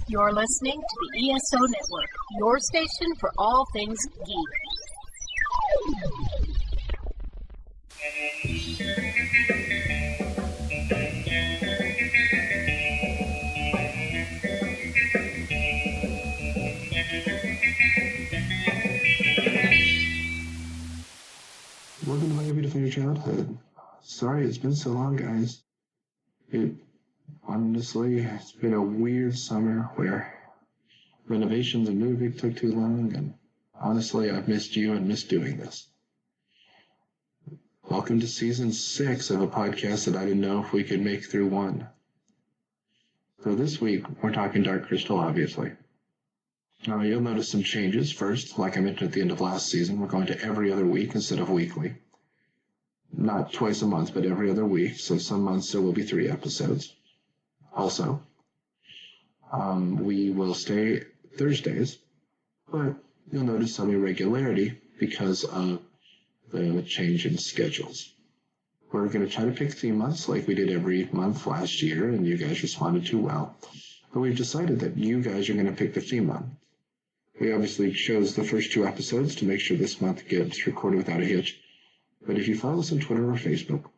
You're listening to the ESO Network, your station for all things geek. Welcome to my beautiful childhood. Sorry it's been so long, guys. Honestly, it's been a weird summer where renovations and moving took too long, and honestly, I've missed you and missed doing this. Welcome to season 6 of a podcast that I didn't know if we could make through one. So this week, we're talking Dark Crystal, obviously. Now, you'll notice some changes. First, like I mentioned at the end of last season, we're going to every other week instead of weekly. Not twice a month, but every other week. So some months there will be 3 episodes. Also, we will stay Thursdays, but you'll notice some irregularity because of the change in schedules. We're going to try to pick theme months like we did every month last year, and you guys responded too well. But we've decided that you guys are going to pick the theme month. We obviously chose the first 2 episodes to make sure this month gets recorded without a hitch. But if you follow us on Twitter or Facebook,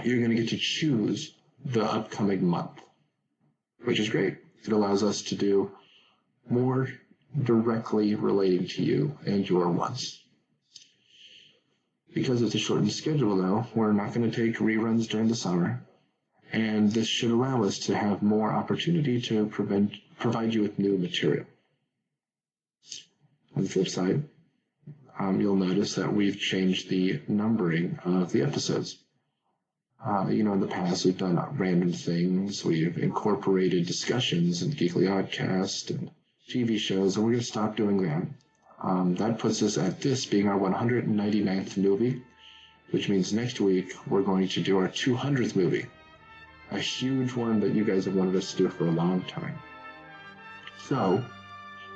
you're going to get to choose the upcoming month, which is great. It allows us to do more directly relating to you and your wants. Because it's a shortened schedule, though, we're not going to take reruns during the summer, and this should allow us to have more opportunity to provide you with new material. On the flip side, you'll notice that we've changed the numbering of the episodes. In the past, we've done random things. We've incorporated discussions and Geekly Oddcast and TV shows, and we're going to stop doing that. That puts us at this being our 199th movie, which means next week we're going to do our 200th movie. A huge one that you guys have wanted us to do for a long time. So,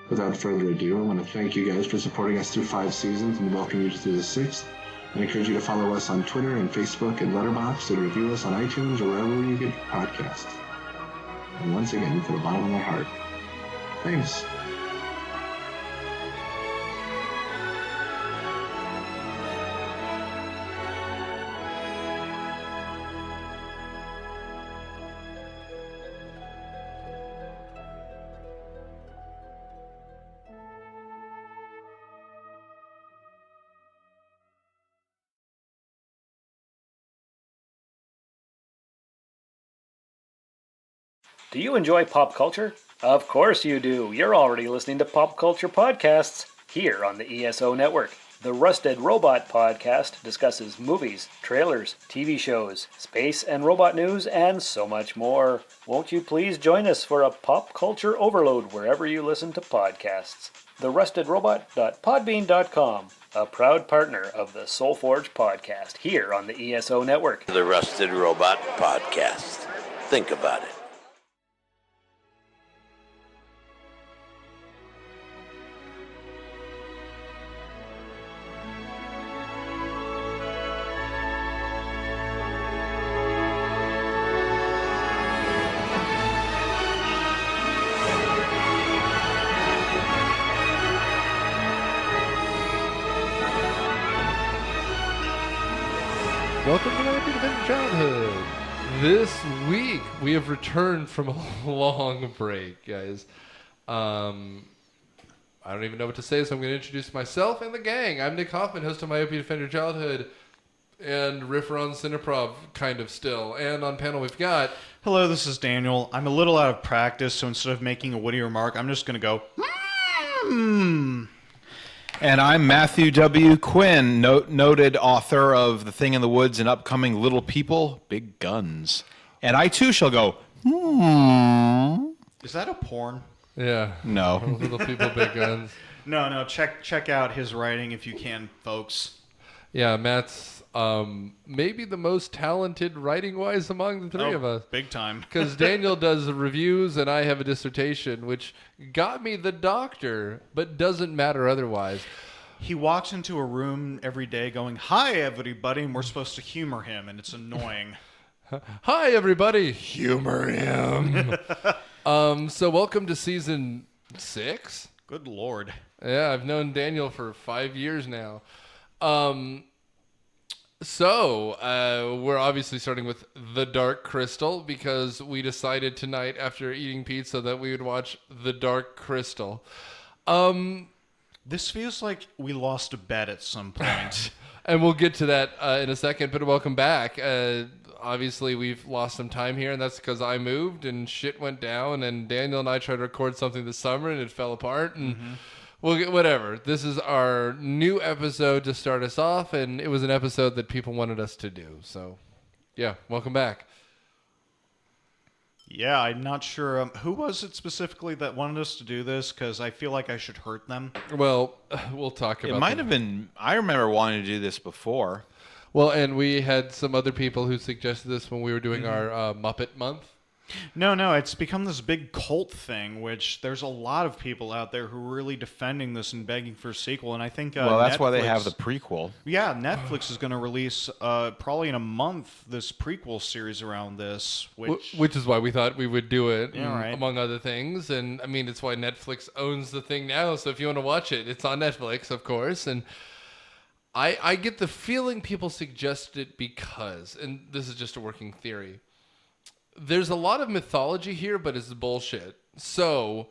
without further ado, I want to thank you guys for supporting us through 5 seasons and welcome you through the 6th. I encourage you to follow us on Twitter and Facebook and Letterboxd, and review us on iTunes or wherever you get your podcasts. And once again, from the bottom of my heart, thanks. Do you enjoy pop culture? Of course you do. You're already listening to Pop Culture Podcasts here on the ESO Network. The Rusted Robot Podcast discusses movies, trailers, TV shows, space and robot news, and so much more. Won't you please join us for a pop culture overload wherever you listen to podcasts? TheRustedRobot.podbean.com, a proud partner of the Soulforge Podcast here on the ESO Network. The Rusted Robot Podcast. Think about it. Welcome to my beautiful childhood. This week we have returned from a long break, guys. I don't even know what to say, so I'm going to introduce myself and the gang. I'm Nick Hoffman, host of Myopia Defender Childhood, and riffer on Cineprov, kind of still. And on panel we've got... Hello, this is Daniel. I'm a little out of practice, so instead of making a witty remark, I'm just going to go, And I'm Matthew W. Quinn, noted author of The Thing in the Woods and upcoming Little People, Big Guns. And I too shall go, Is that a porn? Yeah. No. Little People, Big Guns. No, check out his writing if you can, folks. Yeah, Matt's maybe the most talented writing-wise among the three of us. Big time. Because Daniel does reviews and I have a dissertation, which got me the doctor, but doesn't matter otherwise. He walks into a room every day going, "Hi, everybody," and we're supposed to humor him, and it's annoying. Hi, everybody. Humor him. So welcome to season 6. Good Lord. Yeah, I've known Daniel for 5 years now. So we're obviously starting with The Dark Crystal because we decided tonight after eating pizza that we would watch The Dark Crystal. This feels like we lost a bet at some point. And we'll get to that in a second, but welcome back. Obviously, we've lost some time here, and that's because I moved and shit went down, and Daniel and I tried to record something this summer, and it fell apart, and we'll get whatever. This is our new episode to start us off, and it was an episode that people wanted us to do. So, yeah, welcome back. Yeah, I'm not sure. Who was it specifically that wanted us to do this? Because I feel like I should hurt them. Well, we'll talk about It might have been. I remember wanting to do this before. Well, and we had some other people who suggested this when we were doing our Muppet Month. No, it's become this big cult thing, which there's a lot of people out there who are really defending this and begging for a sequel, and I think Well, that's why they Netflix- have the prequel. Yeah, Netflix is going to release probably in a month this prequel series around this, Which is why we thought we would do it, Yeah, right. among other things. And I mean, it's why Netflix owns the thing now. So if you want to watch it, it's on Netflix, of course. And I get the feeling people suggest it because, and this is just a working theory, there's a lot of mythology here, but it's bullshit. So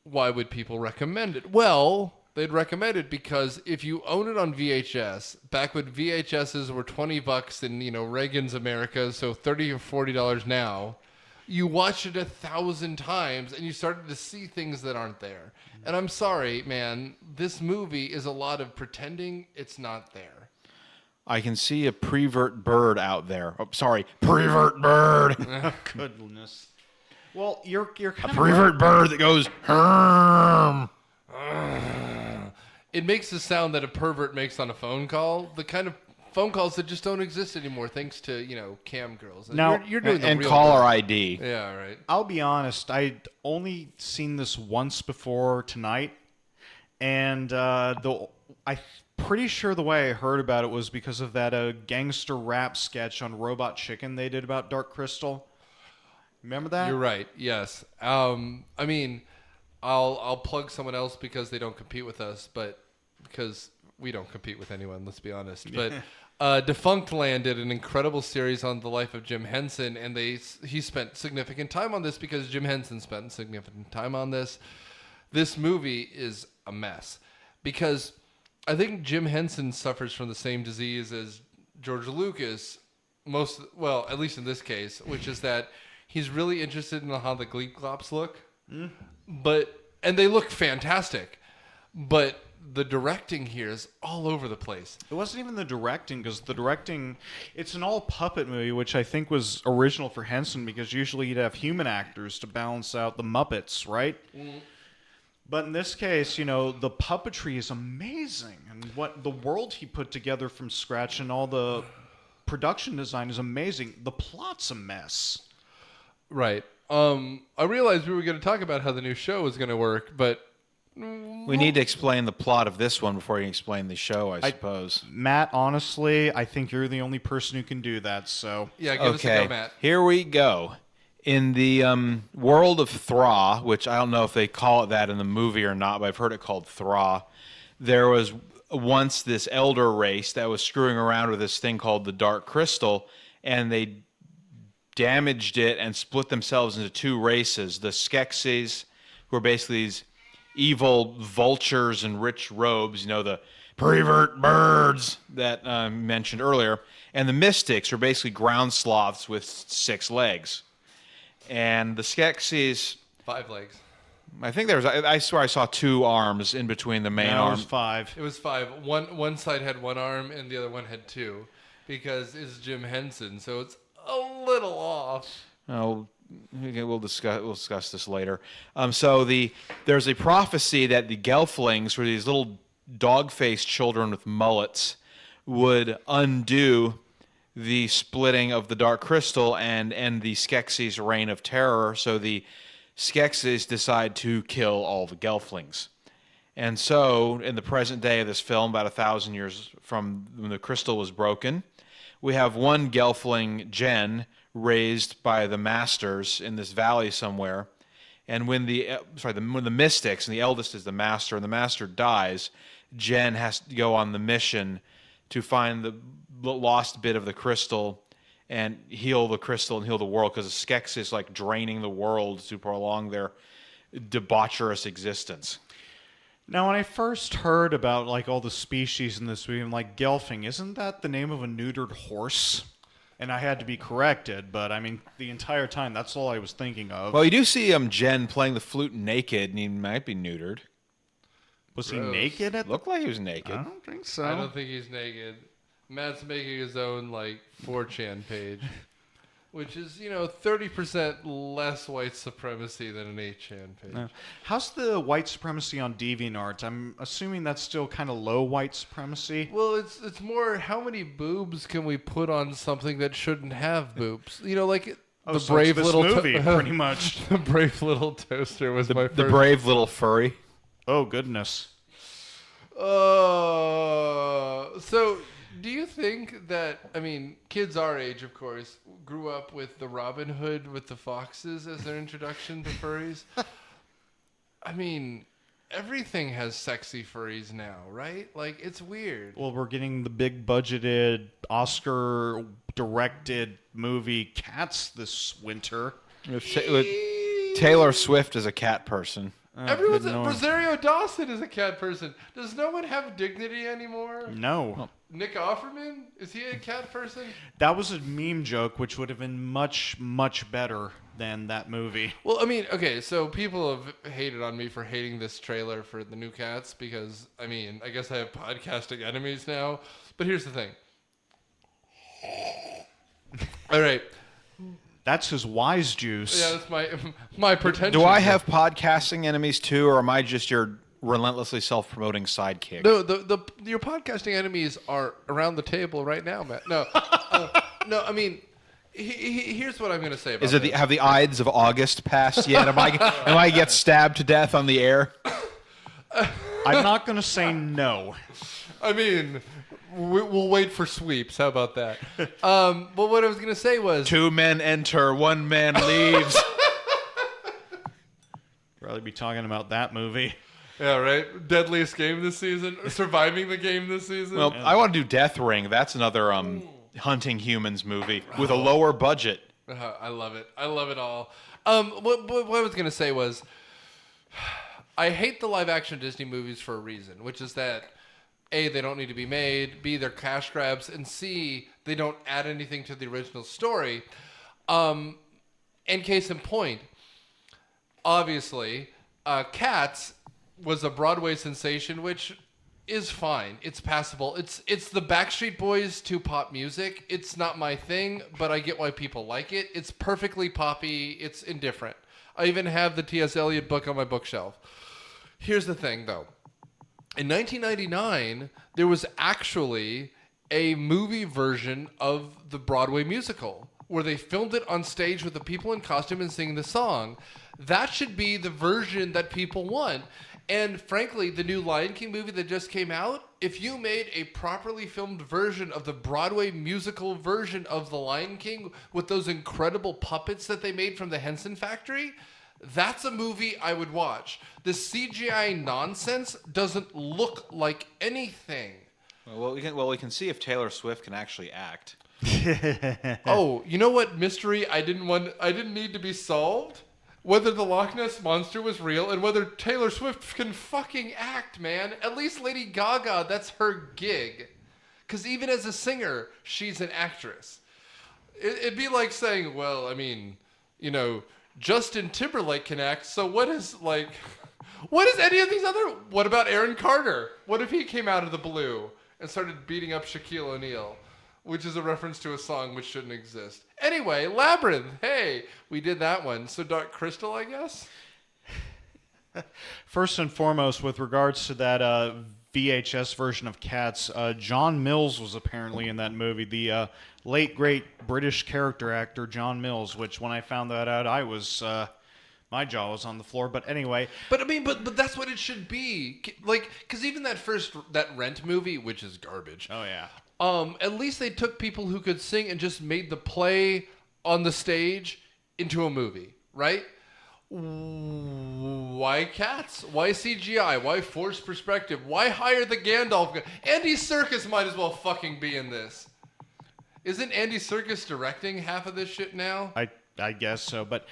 why would people recommend it? Well, they'd recommend it because if you own it on VHS, back when VHSs were $20 in Reagan's America, so $30 or $40 now, you watch it 1,000 times and you started to see things that aren't there. And I'm sorry, man, this movie is a lot of pretending it's not there. I can see a prevert bird out there. Oh, sorry, prevert bird. goodness. Well, you're A kind of prevert bird that goes. Herm. It makes the sound that a pervert makes on a phone call. The kind of phone calls that just don't exist anymore, thanks to cam girls. And Now- you're doing the And real caller work. ID. Yeah, right. I'll be honest, I'd only seen this once before tonight, and I'm pretty sure the way I heard about it was because of that gangster rap sketch on Robot Chicken they did about Dark Crystal. Remember that? You're right. Yes. I mean, I'll plug someone else because they don't compete with us, but because we don't compete with anyone. Let's be honest. But Defunct Land did an incredible series on the life of Jim Henson, and he spent significant time on this because Jim Henson spent significant time on this. This movie is a mess because I think Jim Henson suffers from the same disease as George Lucas, at least in this case, which is that he's really interested in how the Gleep-Glops look, and they look fantastic, but the directing here is all over the place. It wasn't even the directing, because the directing, it's an all puppet movie, which I think was original for Henson, because usually you'd have human actors to balance out the Muppets, right? But in this case, the puppetry is amazing, and what the world he put together from scratch and all the production design is amazing. The plot's a mess. Right. I realized we were going to talk about how the new show was going to work, but We need to explain the plot of this one before you explain the show, I suppose. Matt, honestly, I think you're the only person who can do that, so... yeah, give us a go, Matt. Here we go. In the world of Thra, which I don't know if they call it that in the movie or not, but I've heard it called Thra, there was once this elder race that was screwing around with this thing called the Dark Crystal, and they damaged it and split themselves into two races. The Skeksis, who are basically these evil vultures in rich robes, the prevert birds that I mentioned earlier, and the Mystics are basically ground sloths with 6 legs. And the Skeksis, 5 legs. I think I swear I saw 2 arms in between the main No, it arm. was 5. It was 5. One side had 1 arm and the other one had 2 because it's Jim Henson, so it's a little off. Oh, we'll discuss this later. There's a prophecy that the Gelflings, were these little dog-faced children with mullets, would undo the splitting of the Dark Crystal and end the Skeksis' reign of terror. So the Skeksis decide to kill all the Gelflings. And so, in the present day of this film, about 1,000 years from when the crystal was broken, we have one Gelfling, Jen, raised by the masters in this valley somewhere. And when when the mystics, and the eldest is the master, and the master dies, Jen has to go on the mission to find the lost bit of the crystal and heal the crystal and heal the world, because Skex is like draining the world to prolong their debaucherous existence. Now, when I first heard about like all the species in this movie, I'm like, Gelfing, isn't that the name of a neutered horse? And I had to be corrected, but I mean, the entire time, that's all I was thinking of. Well, you do see Jen playing the flute naked, and he might be neutered. Was he naked? Looked like he was naked. I don't think so. I don't think he's naked. Matt's making his own, 4chan page. Which is, 30% less white supremacy than an 8chan page. No. How's the white supremacy on DeviantArt? I'm assuming that's still kind of low white supremacy. Well, it's more how many boobs can we put on something that shouldn't have boobs? The so brave it's this little movie, pretty much. The brave little toaster was my first. The brave little furry. Oh goodness. So do you think that, kids our age, of course, grew up with the Robin Hood with the foxes as their introduction to furries? Everything has sexy furries now, right? It's weird. Well, we're getting the big budgeted Oscar-directed movie Cats this winter. With Taylor Swift is a cat person. Rosario Dawson is a cat person. Does no one have dignity anymore? No. Nick Offerman? Is he a cat person? That was a meme joke, which would have been much, much better than that movie. Well, okay, so people have hated on me for hating this trailer for the new Cats because, I guess I have podcasting enemies now. But here's the thing. All right. That's his wise juice. Yeah, that's my pretension. Do I have podcasting enemies too, or am I just your relentlessly self-promoting sidekick? No, your podcasting enemies are around the table right now, Matt. No, here's what I'm going to say about this. Have the Ides of August passed yet? Am I get stabbed to death on the air? I'm not going to say no. We'll wait for sweeps. How about that? But what I was going to say was... 2 men enter, 1 man leaves. Probably be talking about that movie. Yeah, right? Deadliest game this season? Surviving the game this season? Well, I want to do Death Ring. That's another hunting humans movie with a lower budget. I love it. I love it all. What I was going to say was... I hate the live-action Disney movies for a reason, which is that... A, they don't need to be made. B, they're cash grabs. And C, they don't add anything to the original story. And case in point, obviously, Cats was a Broadway sensation, which is fine. It's passable. It's the Backstreet Boys to pop music. It's not my thing, but I get why people like it. It's perfectly poppy. It's indifferent. I even have the T.S. Eliot book on my bookshelf. Here's the thing, though. In 1999, there was actually a movie version of the Broadway musical where they filmed it on stage with the people in costume and singing the song. That should be the version that people want. And frankly, the new Lion King movie that just came out, if you made a properly filmed version of the Broadway musical version of The Lion King with those incredible puppets that they made from the Henson factory... That's a movie I would watch. The CGI nonsense doesn't look like anything. Well, we can see if Taylor Swift can actually act. Oh, you know what mystery I didn't need to be solved? Whether the Loch Ness Monster was real and whether Taylor Swift can fucking act, man. At least Lady Gaga, that's her gig. Because even as a singer, she's an actress. It'd be like saying, well, Justin Timberlake can act, so what is any of these other... What about Aaron Carter? What if he came out of the blue and started beating up Shaquille O'Neal? Which is a reference to a song which shouldn't exist. Anyway, Labyrinth. Hey, we did that one. So Dark Crystal, I guess? First and foremost, with regards to that VHS version of Cats, John Mills was apparently in that movie. The late, great British character actor, John Mills, which when I found that out, I was... my jaw was on the floor, but anyway. But that's what it should be. Because even that Rent movie, which is garbage. Oh, yeah. At least they took people who could sing and just made the play on the stage into a movie, right? Why cats? Why CGI? Why forced perspective? Why hire the Gandalf guy? Andy Serkis might as well fucking be in this. Isn't Andy Serkis directing half of this shit now? I guess so, but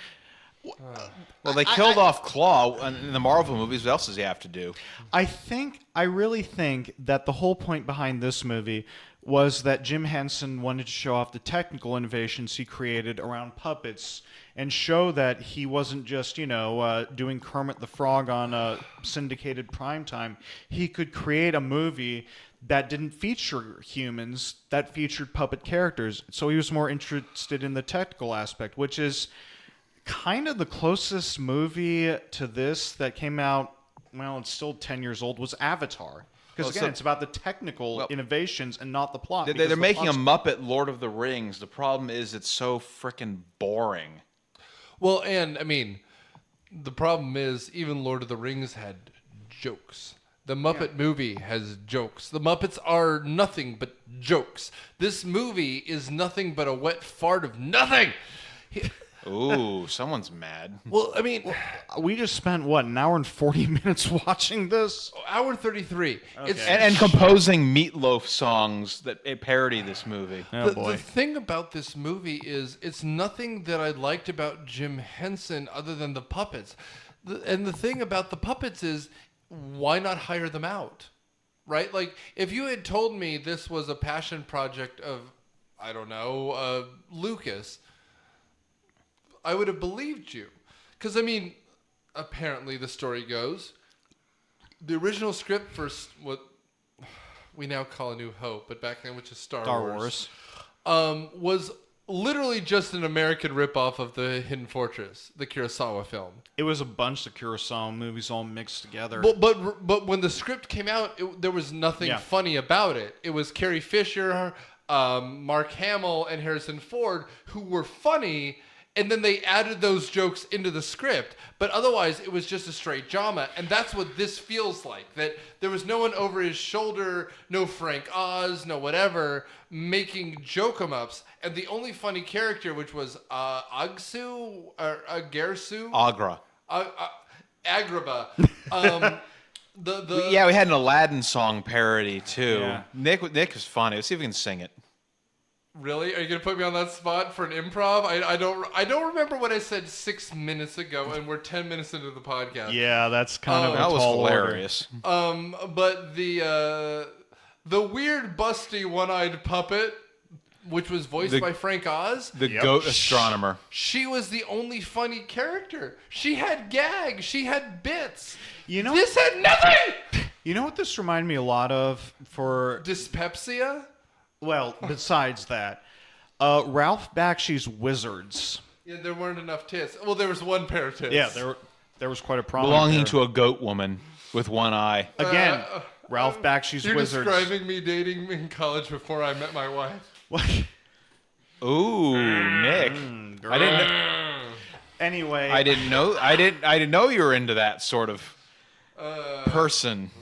Well, they killed off Claw in the Marvel movies. What else does he have to do? I really think that the whole point behind this movie was that Jim Henson wanted to show off the technical innovations he created around puppets and show that he wasn't just, doing Kermit the Frog on a syndicated primetime. He could create a movie that didn't feature humans, that featured puppet characters. So he was more interested in the technical aspect, which is kind of the closest movie to this that came out, well, it's still 10 years old, was Avatar. Because, again, it's about the technical innovations and not the plot. They're making a Muppet Lord of the Rings. The problem is it's so freaking boring. Well, and, I mean, the problem is even Lord of the Rings had jokes. The Muppet movie has jokes. The Muppets are nothing but jokes. This movie is nothing but a wet fart of nothing. Ooh, someone's mad. Well, I mean, we just spent, an hour and 40 minutes watching this? Hour 33. Okay. And composing Meatloaf songs that parody this movie. Oh, The thing about this movie is it's nothing that I liked about Jim Henson other than the puppets. And the thing about the puppets is, why not hire them out? Right? Like, if you had told me this was a passion project of, I don't know, Lucas, I would have believed you. Because, I mean, apparently the story goes, the original script for what we now call A New Hope, but back then, which is Star Wars, was literally just an American ripoff of the Hidden Fortress, the Kurosawa film. It was a bunch of Kurosawa movies all mixed together. But when the script came out, there was nothing funny about it. It was Carrie Fisher, Mark Hamill, and Harrison Ford who were funny, and then they added those jokes into the script. But otherwise, it was just a straight drama, and that's what this feels like. That there was no one over his shoulder, no Frank Oz, no whatever, making joke-em-ups. And the only funny character, which was Agsu, or Gersu? Agra. Agrabah. We had an Aladdin song parody, too. Yeah. Nick is funny. Let's see if we can sing it. Really? Are you gonna put me on that spot for an improv? I don't remember what I said 6 minutes ago, and we're 10 minutes into the podcast. Yeah, that's kind of a That was tall hilarious. But the weird busty one-eyed puppet, which was voiced by Frank Oz, The goat astronomer. she was the only funny character. She had gags. She had bits. This had nothing. You know what this reminded me a lot of for Dyspepsia. Well, besides that, Ralph Bakshi's Wizards. Yeah, there weren't enough tits. Well, there was one pair of tits. Yeah, there was quite a problem. Belonging to a goat woman with one eye. Again, Ralph Bakshi's You're Wizards. describing me dating in college before I met my wife. What? Ooh, Nick. I didn't know. Anyway, I didn't know you were into that sort of person.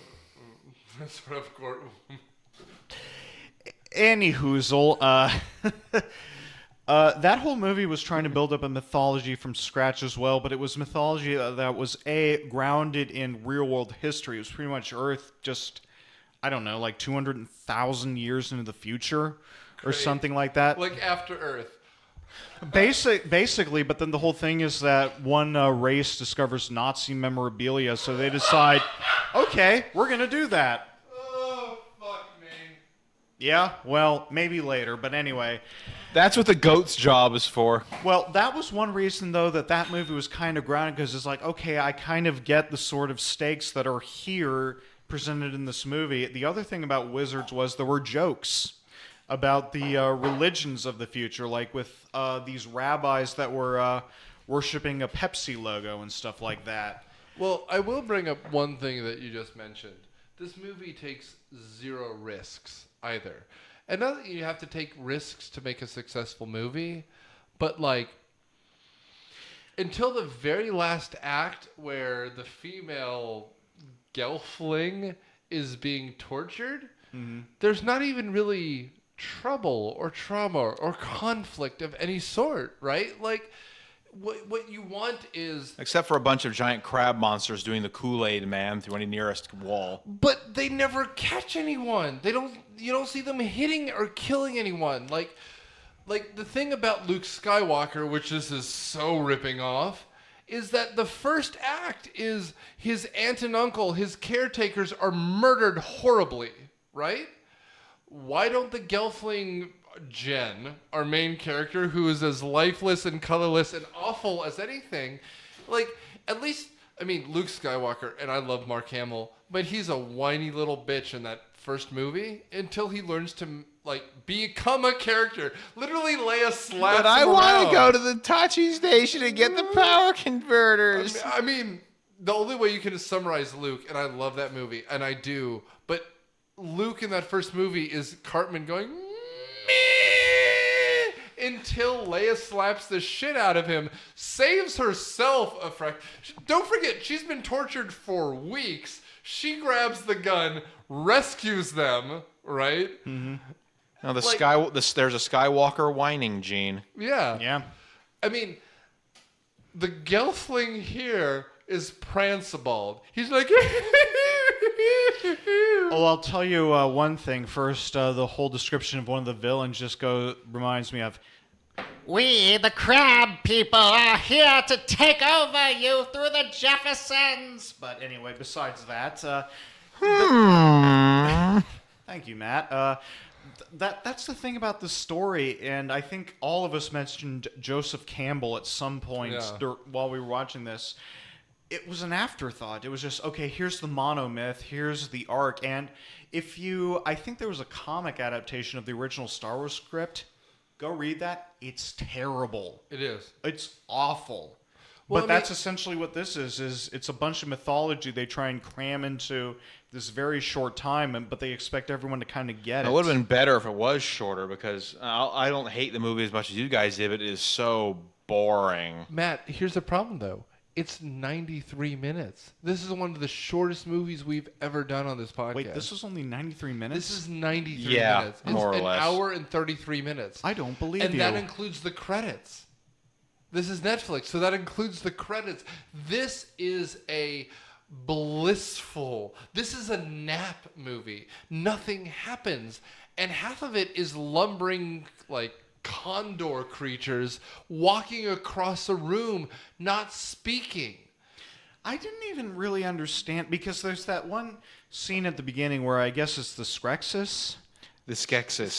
Sort of court. Anyhoozle, that whole movie was trying to build up a mythology from scratch as well, but it was mythology that was grounded in real-world history. It was pretty much Earth just, I don't know, like 200,000 years into the future or something like that. Like after Earth. Basically, but then the whole thing is that one race discovers Nazi memorabilia, so they decide, okay, we're going to do that. Yeah, well, maybe later, but anyway. That's what the goat's job is for. Well, that was one reason, though, that movie was kind of grounded, because it's like, okay, I kind of get the sort of stakes that are here presented in this movie. The other thing about Wizards was there were jokes about the religions of the future, like with these rabbis that were worshiping a Pepsi logo and stuff like that. Well, I will bring up one thing that you just mentioned. This movie takes zero risks either. And not that you have to take risks to make a successful movie, but like until the very last act where the female gelfling is being tortured, there's not even really trouble or trauma or conflict of any sort, right? Like, what you want is... Except for a bunch of giant crab monsters doing the Kool-Aid man through any nearest wall. But they never catch anyone. You don't see them hitting or killing anyone. Like the thing about Luke Skywalker, which this is so ripping off, is that the first act is his aunt and uncle, his caretakers, are murdered horribly, right? Why don't the Gelfling Jen, our main character, who is as lifeless and colorless and awful as anything, like, at least, I mean, Luke Skywalker, and I love Mark Hamill, but he's a whiny little bitch in that first movie until he learns to, like, become a character. Literally, Leia slaps But I him want around. to go to the Tachi station and get the power converters. I mean, the only way you can summarize Luke, and I love that movie, and I do, but Luke in that first movie is Cartman going, meh, until Leia slaps the shit out of him, saves herself a Don't forget, she's been tortured for weeks. She grabs the gun, rescues them, right? Mm-hmm. Now there's a Skywalker whining gene. Yeah. Yeah. I mean, the Gelfling here is Prancibald. He's like... Well, I'll tell you one thing. First, the whole description of one of the villains just reminds me of, "We, the crab people, are here to take over you through the Jeffersons." but anyway, besides that, thank you, Matt. That's the thing about the story, and I think all of us mentioned Joseph Campbell at some point while we were watching this. It was an afterthought. It was just, okay, here's the monomyth, here's the arc, and I think there was a comic adaptation of the original Star Wars script. Go read that. It's terrible. It is. It's awful. Well, But that's essentially what this is it's a bunch of mythology they try and cram into this very short time, but they expect everyone to kind of get it. It would have been better if it was shorter, because I don't hate the movie as much as you guys did, but it is so boring. Matt, here's the problem, though. It's 93 minutes. This is one of the shortest movies we've ever done on this podcast. Wait, this was only 93 minutes? This is 93 Yeah, minutes. It's more or less. an hour and 33 minutes. I don't believe and you. that includes the credits. This is Netflix, so that includes the credits. This is a blissful, this is a nap movie. Nothing happens. And half of it is lumbering, like, condor creatures walking across a room, not speaking. I didn't even really understand, because there's that one scene at the beginning where I guess it's the Skrexis? The Skeksis.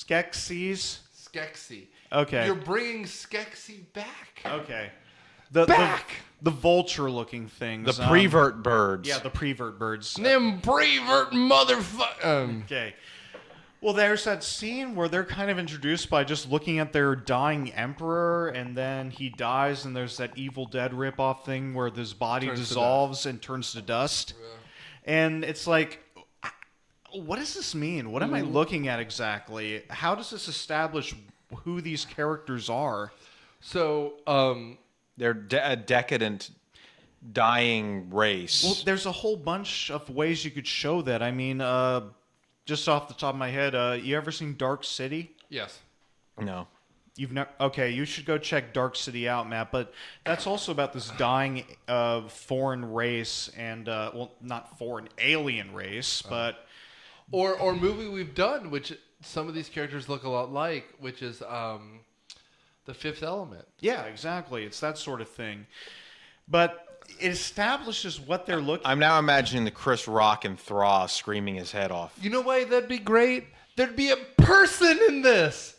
Skeksis? Skeksis. Okay. You're bringing Skeksis back. Okay. Back! The vulture-looking things. The prevert birds. Yeah, the prevert birds. Them prevert motherfucker. Okay. Well, there's that scene where they're kind of introduced by just looking at their dying emperor, and then he dies, and there's that Evil Dead ripoff thing where his body dissolves and turns to dust. Yeah. And it's like, what does this mean? What am I looking at exactly? How does this establish who these characters are? So, they're a decadent, dying race. Well, there's a whole bunch of ways you could show that. I mean, just off the top of my head, you ever seen Dark City? Yes. No. You've never? Okay, you should go check Dark City out, Matt. But that's also about this dying foreign race, and well, not foreign, alien race, but or movie we've done, which some of these characters look a lot like, which is The Fifth Element. Yeah, exactly. It's that sort of thing. But it establishes what they're looking. I'm now imagining the Chris Rock and Thraw screaming his head off. You know why that'd be great? There'd be a person in this.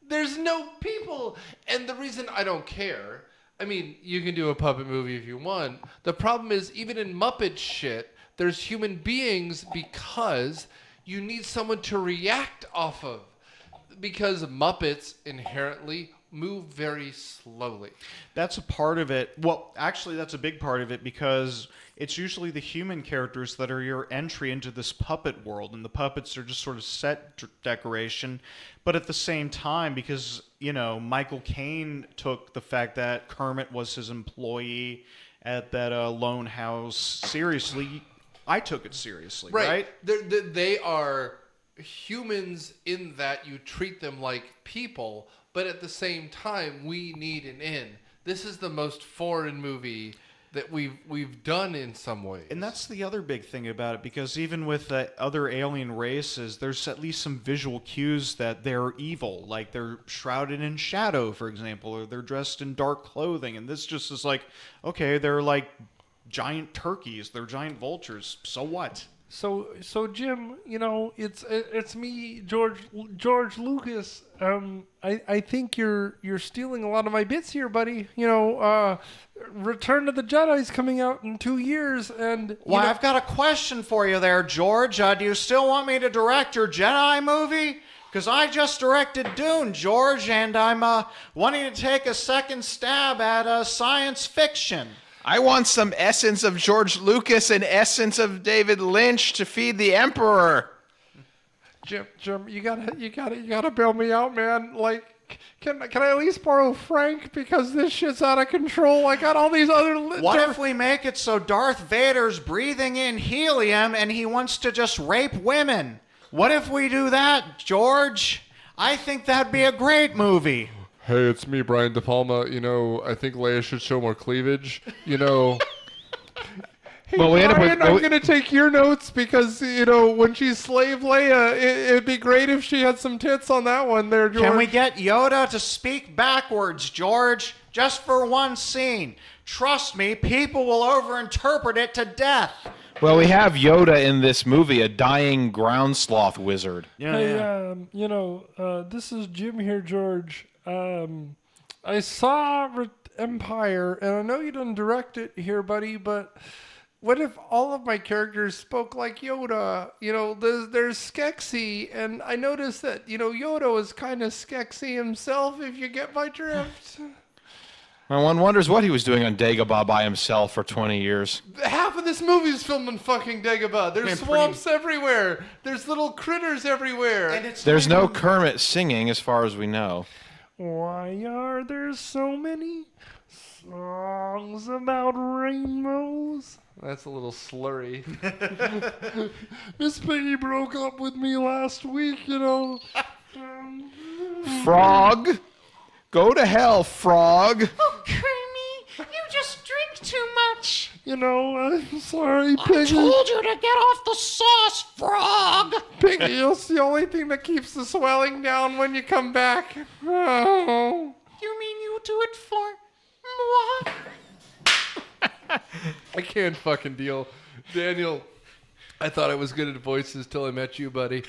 There's no people. And the reason I don't care, I mean, you can do a puppet movie if you want. The problem is, even in Muppet shit, there's human beings because you need someone to react off of. Because Muppets inherently move very slowly. That's a part of it. Well, actually, that's a big part of it, because it's usually the human characters that are your entry into this puppet world, and the puppets are just sort of set decoration. But at the same time, because, you know, Michael Caine took the fact that Kermit was his employee at that lone house seriously, I took it seriously, right? They are humans in that you treat them like people, but at the same time, we need an end. This is the most foreign movie that we've done in some ways. And that's the other big thing about it, because even with the other alien races, there's at least some visual cues that they're evil. Like they're shrouded in shadow, for example, or they're dressed in dark clothing. And this just is like, okay, they're like giant turkeys. They're giant vultures. So what? So Jim, it's me, George Lucas. I think you're stealing a lot of my bits here, buddy. Return to the Jedi's coming out in 2 years, and Well, I've got a question for you there, George. Do you still want me to direct your Jedi movie? Because I just directed Dune, George, and I'm wanting to take a second stab at science fiction. I want some essence of George Lucas and essence of David Lynch to feed the Emperor. Jim, you gotta bail me out, man. Like, can I at least borrow Frank, because this shit's out of control? I got all these other. What if we make it so Darth Vader's breathing in helium and he wants to just rape women? What if we do that, George? I think that'd be a great movie. Hey, it's me, Brian De Palma. I think Leia should show more cleavage. Hey, Well, we end up with- Brian, I'm going to take your notes because, when she's slave Leia, it'd be great if she had some tits on that one there, George. Can we get Yoda to speak backwards, George? Just for one scene. Trust me, people will overinterpret it to death. Well, we have Yoda in this movie, a dying ground sloth wizard. Hey, this is Jim here, George. I saw Empire, and I know you didn't direct it here, buddy, but what if all of my characters spoke like Yoda? There's Skeksis, and I noticed that, Yoda was kind of Skeksis himself, if you get my drift. Well, one wonders what he was doing on Dagobah by himself for 20 years. Half of this movie is filmed in fucking Dagobah. There's swamps everywhere. There's little critters everywhere. And There's no Kermit singing, as far as we know. Why are there so many songs about rainbows? That's a little slurry. Miss Piggy broke up with me last week, Frog! Go to hell, Frog! Oh, Kermie, you just drink too much. I'm sorry, I Piggy. told you to get off the sauce, Frog. Piggy, it's the only thing that keeps the swelling down when you come back. Oh. You mean you do it for moi? I can't fucking deal. Daniel, I thought I was good at voices till I met you, buddy.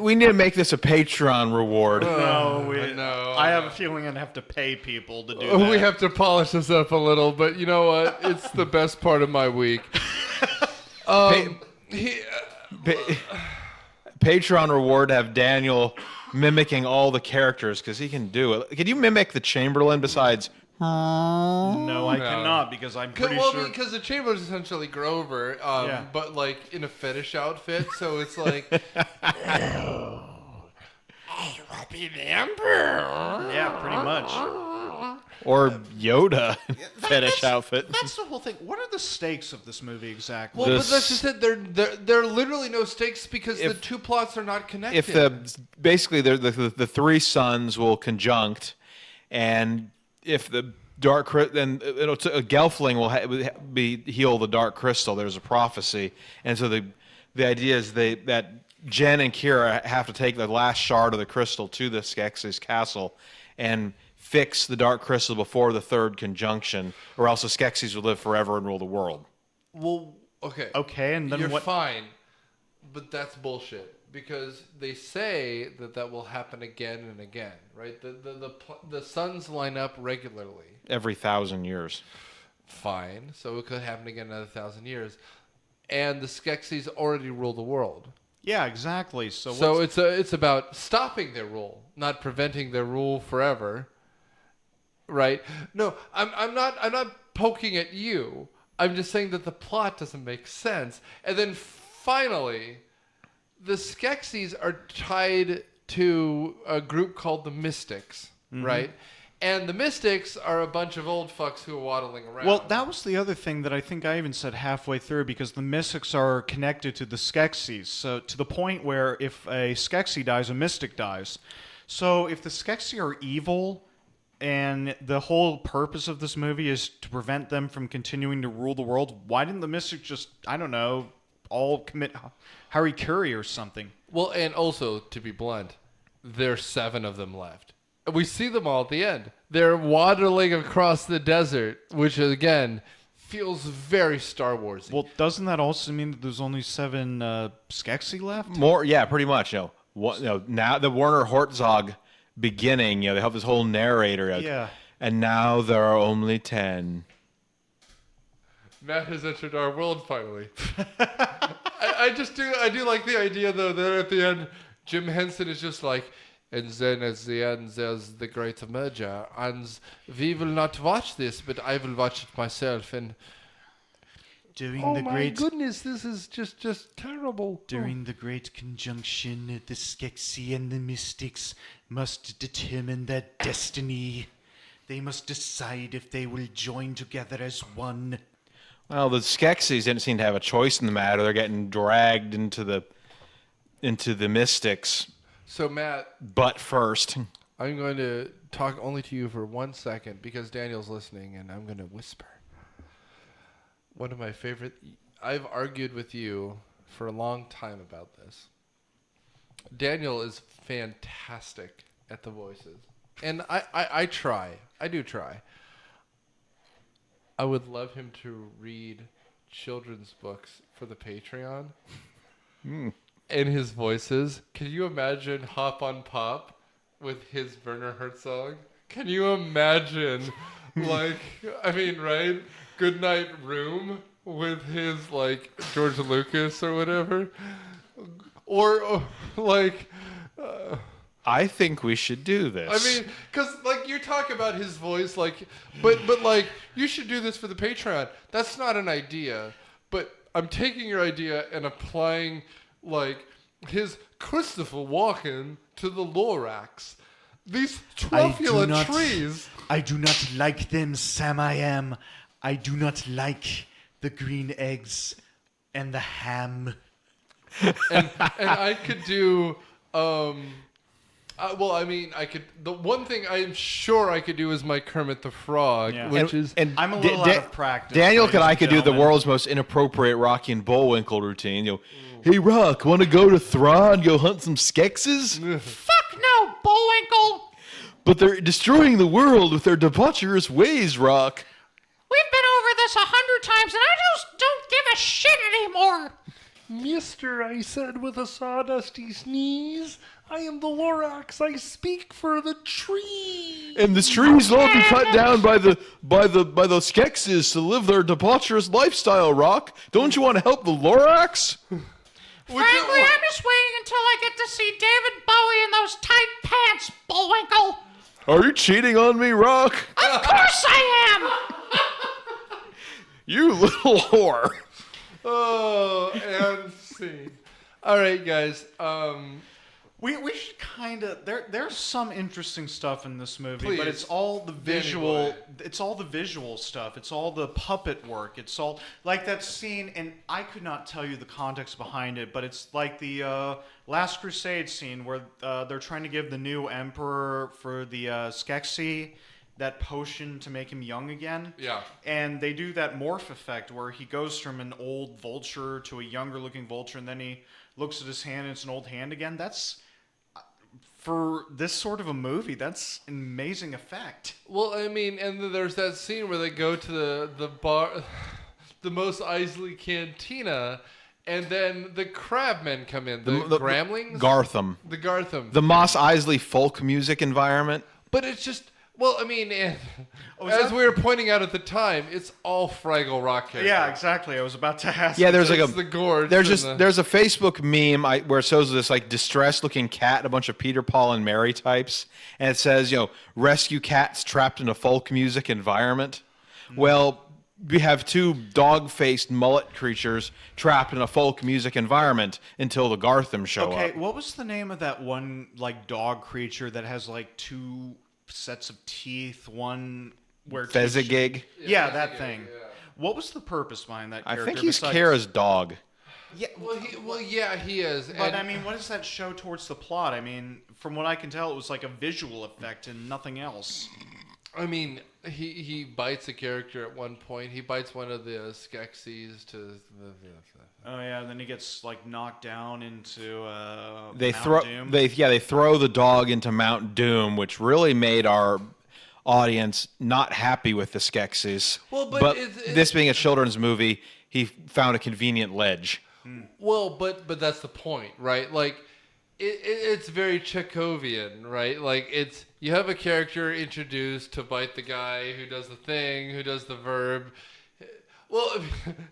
We need to make this a Patreon reward. No, I have a feeling I'd have to pay people to do that. We have to polish this up a little, but you know what? It's the best part of my week. Patreon reward, have Daniel mimicking all the characters, because he can do it. Can you mimic the Chamberlain besides? No, I cannot, because I'm pretty sure. Because the chamber is essentially Grover, Yeah. but like in a fetish outfit, so it's like. I will be the emperor. Yeah, pretty much. Or Yoda fetish outfit. That's the whole thing. What are the stakes of this movie exactly? Well, but that's just it. There are literally no stakes because the two plots are not connected. If the three suns will conjunct, and if the dark then a Gelfling will heal the dark crystal. There's a prophecy, and so the idea is that Jen and Kira have to take the last shard of the crystal to the Skeksis castle and fix the dark crystal before the third conjunction, or else the Skeksis will live forever and rule the world. Well, okay. Okay, and then You're what? fine, but that's bullshit. Because they say that will happen again and again, right? The suns line up regularly. Every 1,000 years. Fine, so it could happen again another 1,000 years, and the Skeksis already rule the world. Yeah, exactly. So it's about stopping their rule, not preventing their rule forever. Right? No, I'm not poking at you. I'm just saying that the plot doesn't make sense. And then finally, the Skeksis are tied to a group called the Mystics, right? And the Mystics are a bunch of old fucks who are waddling around. Well, that was the other thing that I think I even said halfway through, because the Mystics are connected to the Skeksis, so to the point where if a Skeksi dies, a Mystic dies. So if the Skeksi are evil, and the whole purpose of this movie is to prevent them from continuing to rule the world, why didn't the Mystics just, I don't know, all commit harikiri or something? Well, and also, to be blunt, there's 7 of them left. We see them all at the end. They're waddling across the desert, which, again, feels very Star Warsy. Well, doesn't that also mean that there's only 7 Skeksi left? More, yeah, pretty much. Now the Werner Herzog beginning, they have this whole narrator. Yeah. And now there are only 10. Matt has entered our world finally. I do like the idea, though, that at the end, Jim Henson is just like, and then at the end, there's the great merger, and we will not watch this, but I will watch it myself. And my goodness, this is just terrible. During the great conjunction, the Skeksi and the Mystics must determine their destiny. They must decide if they will join together as one. Well, the Skeksis didn't seem to have a choice in the matter. They're getting dragged into the Mystics. So, Matt, butt first. I'm going to talk only to you for 1 second because Daniel's listening, and I'm going to whisper. One of my favorite... I've argued with you for a long time about this. Daniel is fantastic at the voices. And I try. I do try. I would love him to read children's books for the Patreon. In his voices. Can you imagine Hop on Pop with his Werner Herzog? Can you imagine, right? Goodnight Room with his, George Lucas or whatever? Or I think we should do this. Because, you talk about his voice, but you should do this for the Patreon. That's not an idea. But I'm taking your idea and applying... his Christopher Walken to the Lorax. These truffula trees. I do not like them, Sam I am. I do not like the green eggs and the ham. And I could do... I could... The one thing I'm sure I could do is my Kermit the Frog, which is... And I'm a little out of practice. Daniel and I could do the world's most inappropriate Rocky and Bullwinkle routine. Hey, Rock, want to go to Thra and go hunt some Skeksis? Fuck no, Bullwinkle! But they're destroying the world with their debaucherous ways, Rock. We've been over this 100 times, and I just don't give a shit anymore. Mister, I said with a sawdusty sneeze, I am the Lorax. I speak for the tree. And the trees will all be cut down by the Skeksis to live their debaucherous lifestyle, Rock. Don't you want to help the Lorax? Frankly, I'm just waiting until I get to see David Bowie in those tight pants, Bullwinkle. Are you cheating on me, Rock? Of course I am! You little whore. Oh, and scene. All right, guys. We should kind of there's some interesting stuff in this movie, Please. but it's all the visual. It's all the visual stuff. It's all the puppet work. It's all like that scene, and I could not tell you the context behind it, but it's like the Last Crusade scene where they're trying to give the new emperor for the Skeksi that potion to make him young again. Yeah. And they do that morph effect where he goes from an old vulture to a younger looking vulture, and then he looks at his hand and it's an old hand again. That's... For this sort of a movie, that's an amazing effect. Well, and then there's that scene where they go to the bar, the Mos Eisley Cantina, and then the Crabmen come in. The Gramlings? Gartham. The Gartham. The Mos Eisley folk music environment. But it's just... Well, as we were pointing out at the time, it's all Fraggle Rock characters. Yeah, exactly. I was about to ask. Yeah, there's the gorge. There's a Facebook meme where it shows this distressed looking cat and a bunch of Peter, Paul, and Mary types, and it says, rescue cats trapped in a folk music environment. Well, we have 2 dog-faced mullet creatures trapped in a folk music environment until the Gartham show up. Okay, what was the name of that one dog creature that has 2 sets of teeth. One where Fezagig. Yeah, that thing. Yeah. What was the purpose behind that character? I think he's Kara's dog. Yeah, he is. But I mean, what does that show towards the plot? I mean, from what I can tell, it was like a visual effect and nothing else. I mean, he bites a character at one point. He bites one of the Skeksis to. Oh yeah, and then he gets like knocked down into They Mount Doom. They throw the dog into Mount Doom, which really made our audience not happy with the Skeksis. Well, but this being a children's movie, he found a convenient ledge. Well, but that's the point, right? Like, it's very Chekhovian, right? Like, it's you have a character introduced to bite the guy who does the thing, who does the verb. Well,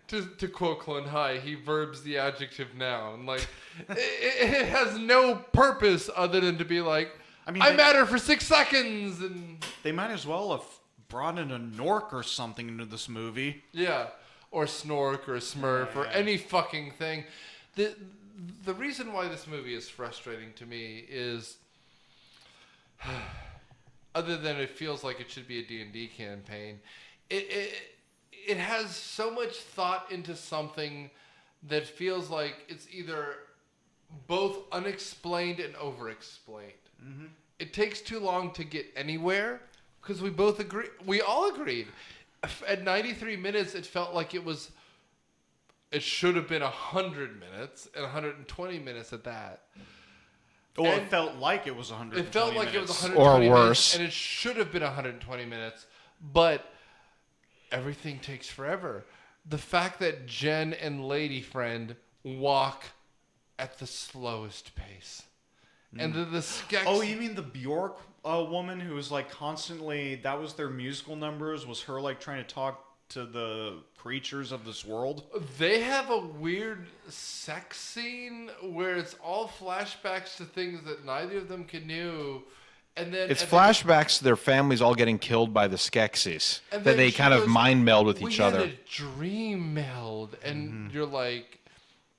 to quote Clone High, he verbs the adjective noun. Like, it has no purpose other than to be like, I matter for 6 seconds. And they might as well have brought in a Nork or something into this movie. Yeah. Or Snork or Smurf or any fucking thing. The reason why this movie is frustrating to me is, other than it feels like it should be a D&D campaign, it has so much thought into something that feels like it's either both unexplained and over-explained. Mm-hmm. It takes too long to get anywhere because we all agreed. At 93 minutes, it felt like it should have been 100 minutes and 120 minutes at that. Oh, it felt like it was 120 minutes. It felt like it was 120 or worse. minutes, and it should have been 120 minutes, but everything takes forever. The fact that Jen and Lady Friend walk at the slowest pace. And the Skeks... Oh, you mean the Bjork woman who was like constantly... That was their musical numbers? Was her like trying to talk to the creatures of this world? They have a weird sex scene where it's all flashbacks to things that neither of them can do. And then it's flashbacks to their families all getting killed by the Skeksis. That they kind of mind meld with each other. We had a dream meld. And you're like...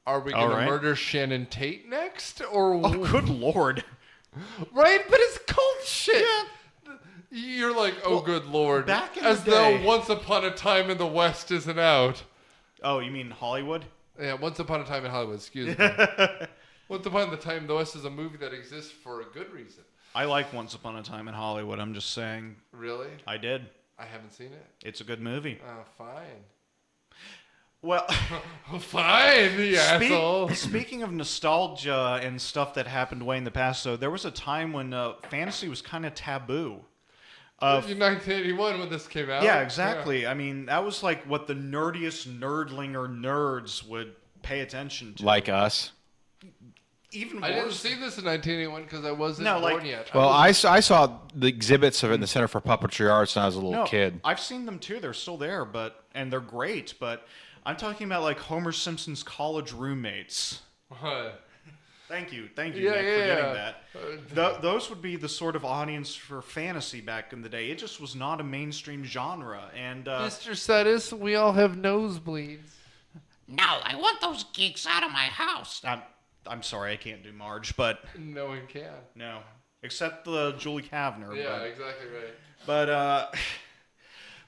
Are we going to murder Shannon Tate next? Or good lord. Right? But it's cult shit. Yeah. You're like, good lord. Back in As the day, though Once Upon a Time in the West isn't out. Oh, you mean Hollywood? Yeah, Once Upon a Time in Hollywood, excuse me. Once Upon a Time in the West is a movie that exists for a good reason. I like Once Upon a Time in Hollywood, I'm just saying. Really? I did. I haven't seen it. It's a good movie. Oh, fine. Well, fine, you asshole. Speaking of nostalgia and stuff that happened way in the past, so there was a time when fantasy was kind of taboo. In 1981 when this came out. Yeah, exactly. Yeah. I mean, that was like what the nerdiest nerdling or nerds would pay attention to. Like us. Even I didn't see this in 1981 because I wasn't born yet. Well, I saw the exhibits of it in the Center for Puppetry Arts when I was a little kid. I've seen them too. They're still there, and they're great, but... I'm talking about like Homer Simpson's college roommates. Thank you, Nick, for getting that. Those would be the sort of audience for fantasy back in the day. It just was not a mainstream genre. And Mr. Settis, we all have nosebleeds. No, I want those geeks out of my house. I'm sorry, I can't do Marge, but no one can. No, except Julie Kavner. Yeah, exactly right.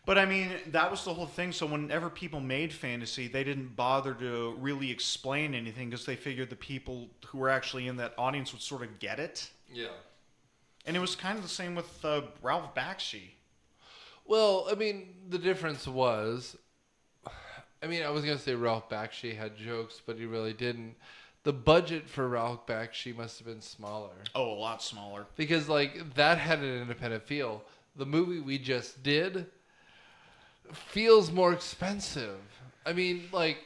But I mean, that was the whole thing. So whenever people made fantasy, they didn't bother to really explain anything because they figured the people who were actually in that audience would sort of get it. Yeah. And it was kind of the same with Ralph Bakshi. Well, I mean, the difference was... I mean, I was going to say Ralph Bakshi had jokes, but he really didn't. The budget for Ralph Bakshi must have been smaller. Oh, a lot smaller. Because, like, that had an independent feel. The movie we just did... feels more expensive. I mean, like,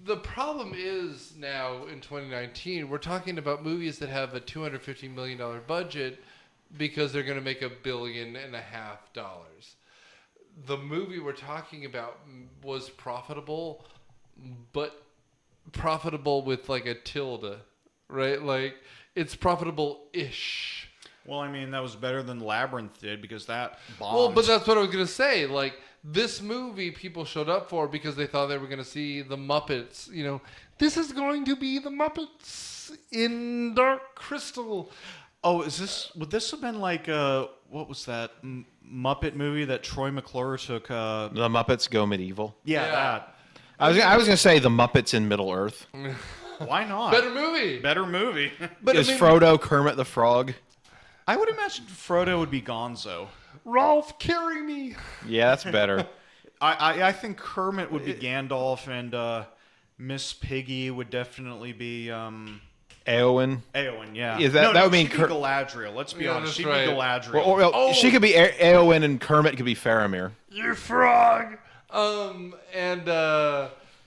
the problem is now in 2019, we're talking about movies that have a $250 million budget because they're going to make $1.5 billion. The movie we're talking about was profitable, but profitable with like a tilde, right? Like, it's profitable-ish. Well, I mean, that was better than Labyrinth did because that bombed. Well, but that's what I was going to say. Like, this movie people showed up for because they thought they were going to see the Muppets. You know, this is going to be the Muppets in Dark Crystal. Oh, would this have been like what was that Muppet movie that Troy McClure took? The Muppets Go Medieval. Yeah, that. I was gonna say the Muppets in Middle Earth. Why not? Better movie. Better movie. But Is Frodo Kermit the Frog? I would imagine Frodo would be Gonzo. Rolf, carry me. Yeah, that's better. I think Kermit would be Gandalf, and Miss Piggy would definitely be Eowyn. Eowyn, yeah. Is that would mean she'd be Galadriel. Let's be honest, she'd right. be Galadriel. Well, she could be Eowyn, and Kermit could be Faramir. You frog. And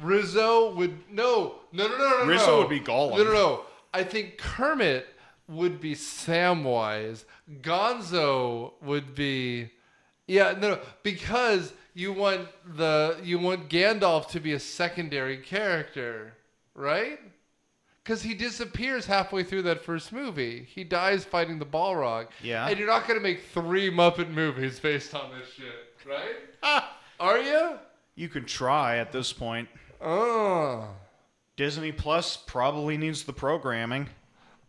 Rizzo would no. Rizzo would be Gollum. No. I think Kermit would be Samwise. Gonzo would be because you want Gandalf to be a secondary character, right? Because he disappears halfway through that first movie. He dies fighting the Balrog. Yeah. And you're not going to make 3 Muppet movies based on this shit, right? Are you? You could try at this point. Oh. Disney Plus probably needs the programming.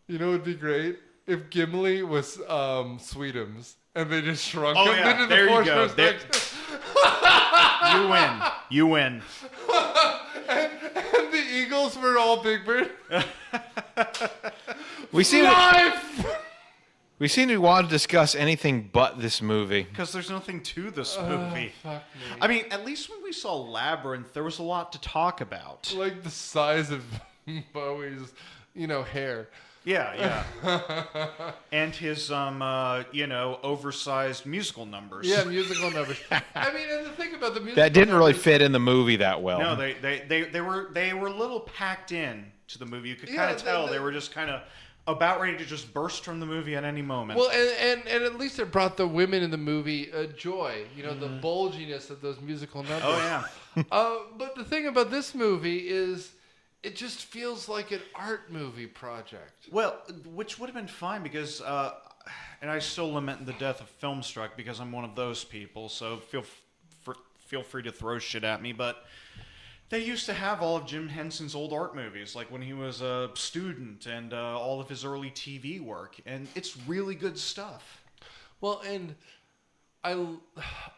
You know what would be great? If Gimli was Sweetums and they just shrunk him. Yeah. They did There the you go. You win. You win. and the Eagles were all Big Bird. We seem to want to discuss anything but this movie. Because there's nothing to this movie. Fuck me. I mean, at least when we saw Labyrinth, there was a lot to talk about. Like the size of Bowie's, hair. Yeah. And his, oversized musical numbers. Yeah, musical numbers. I mean, and the thing about the musical That didn't really numbers, fit in the movie that well. No, they were a little packed in to the movie. You could kind of tell they were just kind of about ready to just burst from the movie at any moment. Well, and at least it brought the women in the movie joy. The bulginess of those musical numbers. Oh, yeah. But the thing about this movie is it just feels like an art movie project. Well, which would have been fine because, and I still lament the death of Filmstruck because I'm one of those people, so feel free to throw shit at me, but they used to have all of Jim Henson's old art movies, like when he was a student and all of his early TV work, and it's really good stuff. Well, and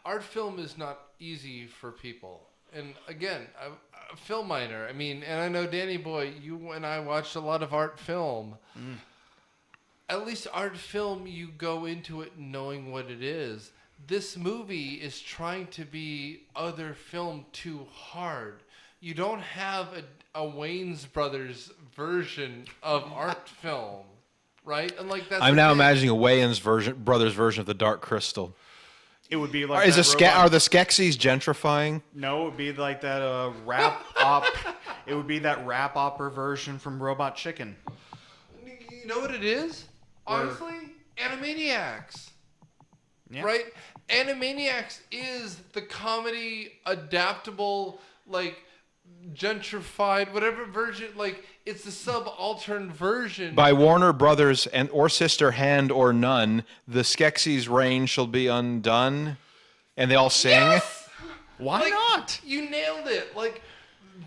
art film is not easy for people. And again, I'm a film minor. I mean, and I know, Danny Boy, you and I watched a lot of art film. At least art film, you go into it knowing what it is. This movie is trying to be other film too hard. You don't have a Wayans Brothers version of art film, right? And like that's. I'm now imagining a Wayans brothers version of The Dark Crystal. It would be like Are the Skeksis gentrifying? No, it would be like that rap op. It would be that rap opera version from Robot Chicken. You know what it is? Honestly, Animaniacs. Yeah. Right? Animaniacs is the comedy adaptable, like gentrified, whatever version, like it's the subaltern version. By Warner Brothers or Sister Hand or None, the Skeksis' reign shall be undone. And they all sing. Yes! Why not? You nailed it. Like,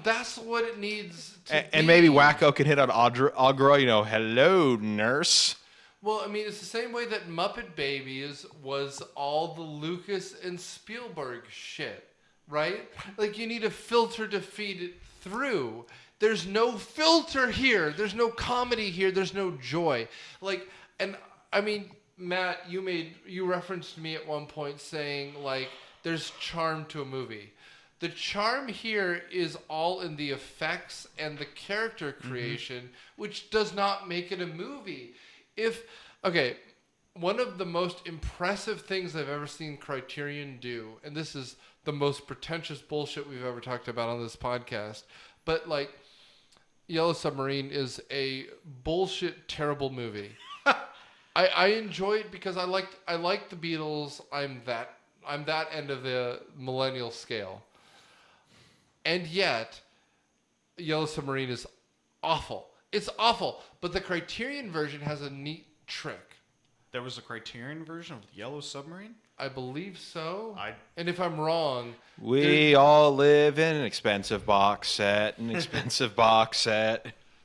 that's what it needs to be. And maybe Wacko can hit on Agra, hello, nurse. Well, I mean, it's the same way that Muppet Babies was all the Lucas and Spielberg shit, right? Like, you need a filter to feed it through. There's no filter here. There's no comedy here. There's no joy. Like, and I mean, Matt, you referenced me at one point saying, like, there's charm to a movie. The charm here is all in the effects and the character creation, which does not make it a movie. One of the most impressive things I've ever seen Criterion do, and this is the most pretentious bullshit we've ever talked about on this podcast, but like Yellow Submarine is a bullshit, terrible movie. I enjoy it because I like the Beatles. I'm that end of the millennial scale. And yet, Yellow Submarine is awful. It's awful. But the Criterion version has a neat trick. There was a Criterion version of Yellow Submarine? I believe so. And if I'm wrong... We all live in an expensive box set,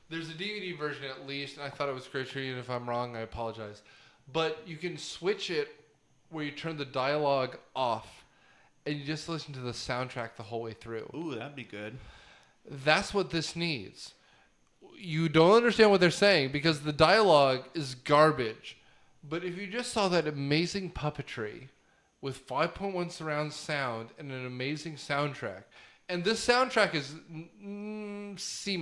There's a DVD version at least, and I thought it was Criterion. If I'm wrong, I apologize. But you can switch it where you turn the dialogue off, and you just listen to the soundtrack the whole way through. Ooh, that'd be good. That's what this needs. You don't understand what they're saying because the dialogue is garbage. But if you just saw that amazing puppetry with 5.1 surround sound and an amazing soundtrack, and this soundtrack is C-.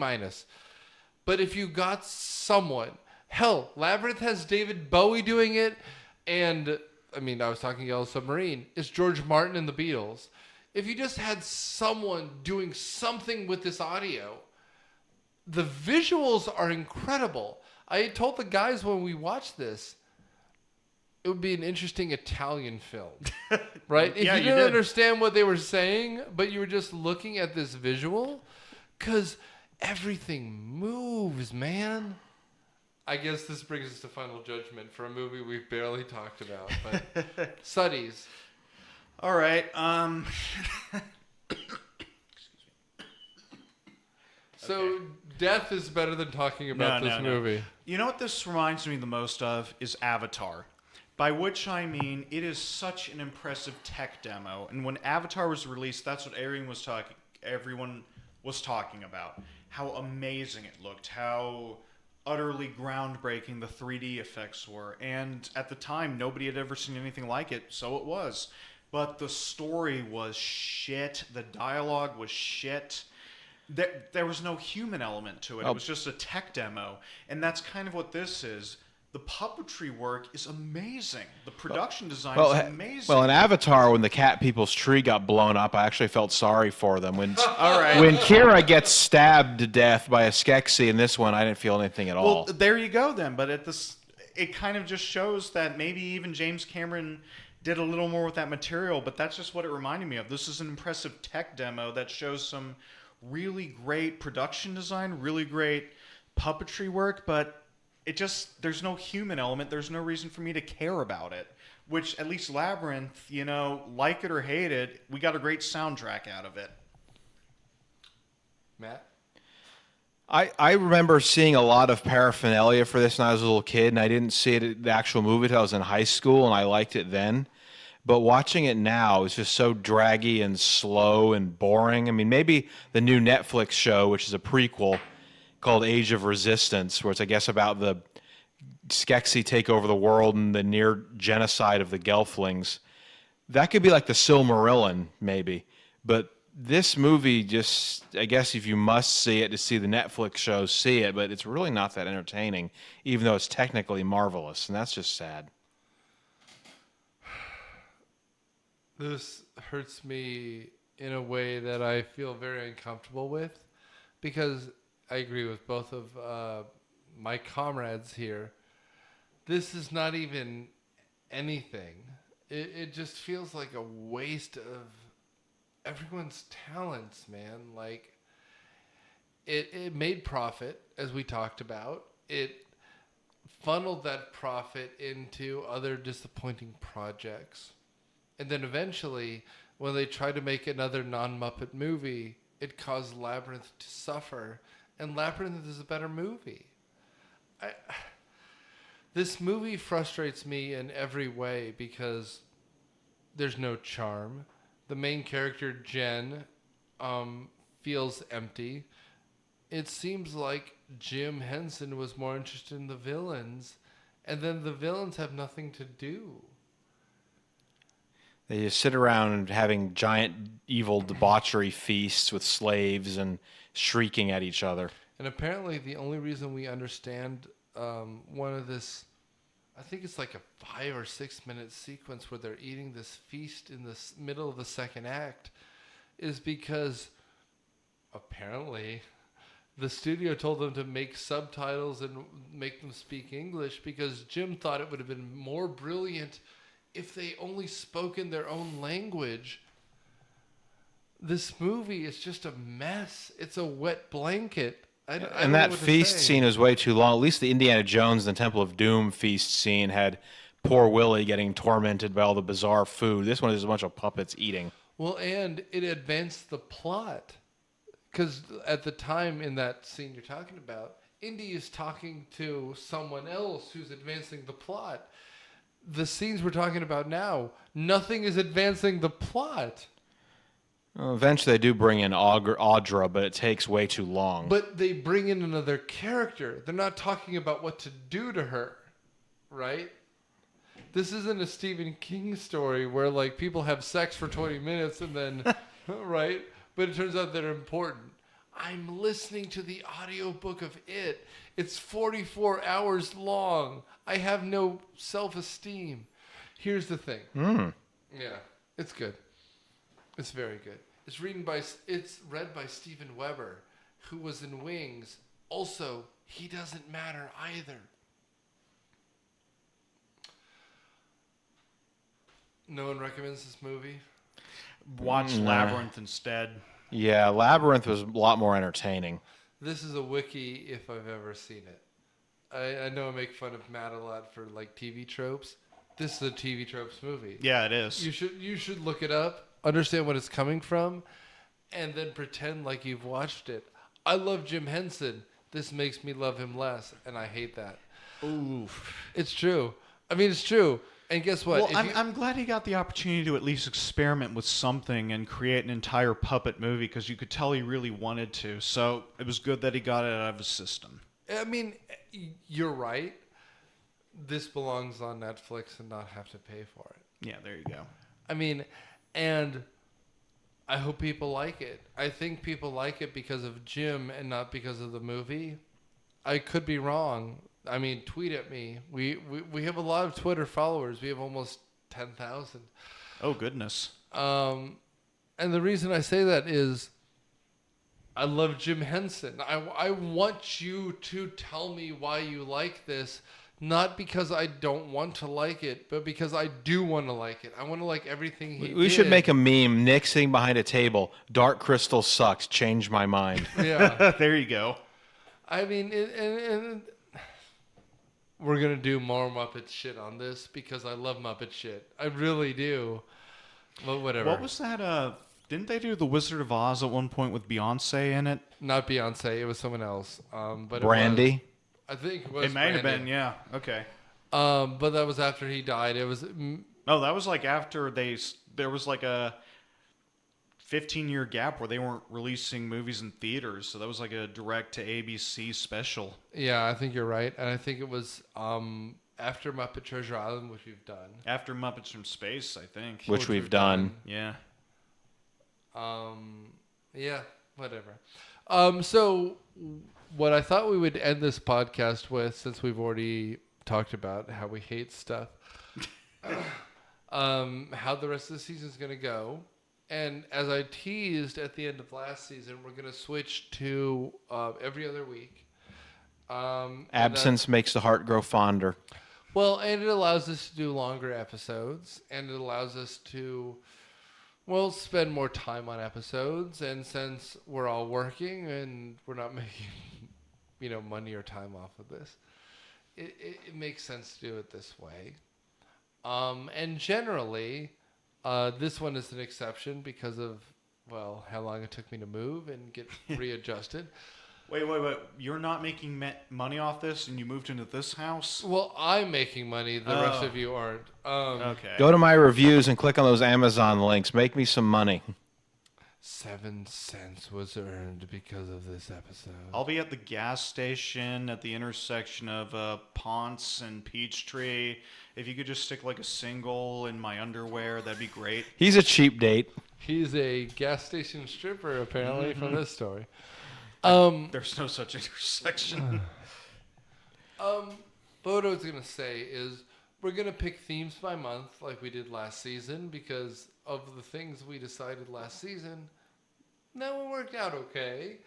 But if you got someone, hell, Labyrinth has David Bowie doing it, and I mean, I was talking Yellow Submarine. It's George Martin and the Beatles. If you just had someone doing something with this audio, the visuals are incredible. I told the guys when we watched this, it would be an interesting Italian film, right? If you didn't understand what they were saying, but you were just looking at this visual, because everything moves, man. I guess this brings us to Final Judgment for a movie we've barely talked about, but Suddies. All right. So death is better than talking about this movie. You know what this reminds me the most of is Avatar. By which I mean it is such an impressive tech demo. And when Avatar was released, that's what everyone was talking about. How amazing it looked, how utterly groundbreaking the 3D effects were. And at the time, nobody had ever seen anything like it, so it was. But the story was shit. The dialogue was shit. There was no human element to it. It was just a tech demo. And that's kind of what this is. The puppetry work is amazing. The production design is amazing. Well, in Avatar, when the cat people's tree got blown up, I actually felt sorry for them. When Kira gets stabbed to death by a Skeksis in this one, I didn't feel anything at all. Well, there you go then. But it kind of just shows that maybe even James Cameron did a little more with that material. But that's just what it reminded me of. This is an impressive tech demo that shows some really great production design, really great puppetry work, but there's no human element. There's no reason for me to care about it, which at least Labyrinth, like it or hate it, we got a great soundtrack out of it. Matt? I remember seeing a lot of paraphernalia for this when I was a little kid, and I didn't see it at the actual movie until I was in high school, and I liked it then. But watching it now is just so draggy and slow and boring. I mean, maybe the new Netflix show, which is a prequel called Age of Resistance, where it's, I guess, about the Skeksis take over the world and the near genocide of the Gelflings. That could be like the Silmarillion, maybe. But this movie just, I guess if you must see it to see the Netflix show, see it. But it's really not that entertaining, even though it's technically marvelous. And that's just sad. This hurts me in a way that I feel very uncomfortable with, because I agree with both of my comrades here. This is not even anything. It just feels like a waste of everyone's talents, man. Like, it made profit, as we talked about. It funneled that profit into other disappointing projects. And then eventually, when they tried to make another non-Muppet movie, it caused Labyrinth to suffer. And Labyrinth is a better movie. This movie frustrates me in every way because there's no charm. The main character, Jen, feels empty. It seems like Jim Henson was more interested in the villains, and then the villains have nothing to do. They just sit around having giant evil debauchery feasts with slaves and shrieking at each other. And apparently the only reason we understand one of this, I think it's like a 5 or 6 minute sequence where they're eating this feast in the middle of the second act, is because apparently the studio told them to make subtitles and make them speak English, because Jim thought it would have been more brilliant if they only spoke in their own language. This movie is just a mess. It's a wet blanket. And that feast scene was way too long. At least the Indiana Jones and the Temple of Doom feast scene had poor Willie getting tormented by all the bizarre food. This one is a bunch of puppets eating. Well, and it advanced the plot. Because at the time in that scene you're talking about, Indy is talking to someone else who's advancing the plot. The scenes we're talking about now, nothing is advancing the plot. Well, eventually, they do bring in Audra, but it takes way too long. But they bring in another character. They're not talking about what to do to her, right? This isn't a Stephen King story where like people have sex for 20 minutes and then, right? But it turns out they're important. I'm listening to the audiobook of it. It's 44 hours long. I have no self-esteem. Here's the thing. Yeah, it's good. It's very good. It's read by Steven Weber, who was in Wings. Also, he doesn't matter either. No one recommends this movie? Watch Labyrinth instead. Yeah, Labyrinth was a lot more entertaining. This is a wiki if I've ever seen it. I know I make fun of Matt a lot for like TV tropes. This is a TV tropes movie. Yeah, it is. You should look it up, understand what it's coming from, and then pretend like you've watched it. I love Jim Henson. This makes me love him less, and I hate that. Oof. It's true. I mean, it's true. And guess what? Well, I'm glad he got the opportunity to at least experiment with something and create an entire puppet movie because you could tell he really wanted to. So it was good that he got it out of his system. I mean, you're right. This belongs on Netflix and not have to pay for it. Yeah, there you go. I mean, and I hope people like it. I think people like it because of Jim and not because of the movie. I could be wrong. I mean, tweet at me. We have a lot of Twitter followers. We have almost 10,000. Oh, goodness. And the reason I say that is I love Jim Henson. I want you to tell me why you like this, not because I don't want to like it, but because I do want to like it. I want to like everything he did. We should make a meme. Nick sitting behind a table. Dark Crystal sucks. Change my mind. Yeah. There you go. I mean, and we're going to do more Muppet shit on this because I love Muppet shit. I really do. But whatever. What was that? Didn't they do The Wizard of Oz at one point with Beyonce in it? Not Beyonce. It was someone else. But Brandy? I think it was It may have Brandy. been, yeah. Okay. But that was after he died. It was... No, that was like after there was like a 15-year gap where they weren't releasing movies in theaters. So that was like a direct-to-ABC special. Yeah, I think you're right. And I think it was after Muppet Treasure Island, which we've done. After Muppets from Space, I think. Which we've done. Yeah. Yeah, whatever. So what I thought we would end this podcast with, since we've already talked about how we hate stuff, how the rest of the season is going to go. And as I teased at the end of last season, we're going to switch to every other week. Absence makes the heart grow fonder. Well, and it allows us to do longer episodes, and it allows us to, well, spend more time on episodes. And since we're all working and we're not making, money or time off of this, it makes sense to do it this way. And generally, this one is an exception because of, well, how long it took me to move and get readjusted. Wait. You're not making money off this and you moved into this house? Well, I'm making money. The rest of you aren't. Okay. Go to my reviews and click on those Amazon links. Make me some money. 7 cents was earned because of this episode. I'll be at the gas station at the intersection of Ponce and Peachtree. If you could just stick like a single in my underwear, that'd be great. He's a cheap date. He's a gas station stripper, apparently, from this story. There's no such intersection. What I was going to say is we're going to pick themes by month like we did last season because of the things we decided last season. Now it worked out okay.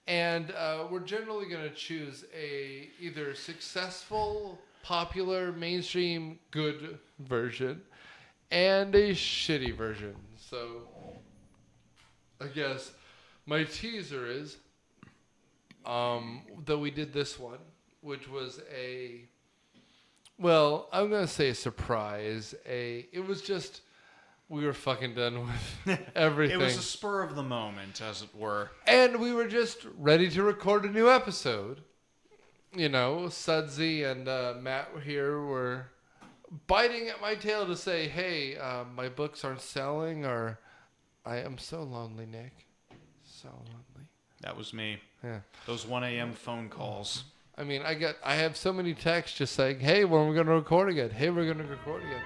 And we're generally going to choose a either successful, popular, mainstream, good version and a shitty version. So I guess my teaser is that we did this one, which was I'm going to say a surprise. It was just, we were fucking done with everything. It was a spur of the moment, as it were. And we were just ready to record a new episode. Sudsy and Matt here were biting at my tail to say, hey, my books aren't selling, or I am so lonely, Nick. So lonely. That was me. Yeah. Those 1 a.m. phone calls. I mean, I have so many texts just saying, hey, when are we going to record again? Hey, we're going to record again.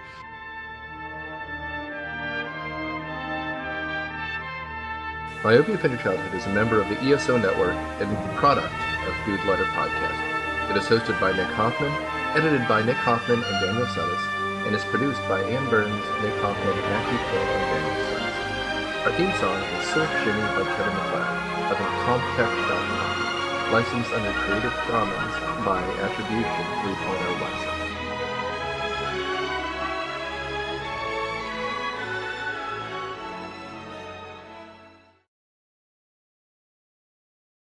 Myopia Of Your Childhood is a member of the ESO Network and a product of Food Letter Podcast. It is hosted by Nick Hoffman, edited by Nick Hoffman and Daniel Suttis, and is produced by Ann Burns, Nick Hoffman, Matthew Cole, and Daniel Suttis. Our theme song is Surf Shimmy by Kevin McLeod of Incompetech.com, licensed under Creative Commons by Attribution 3.0 license.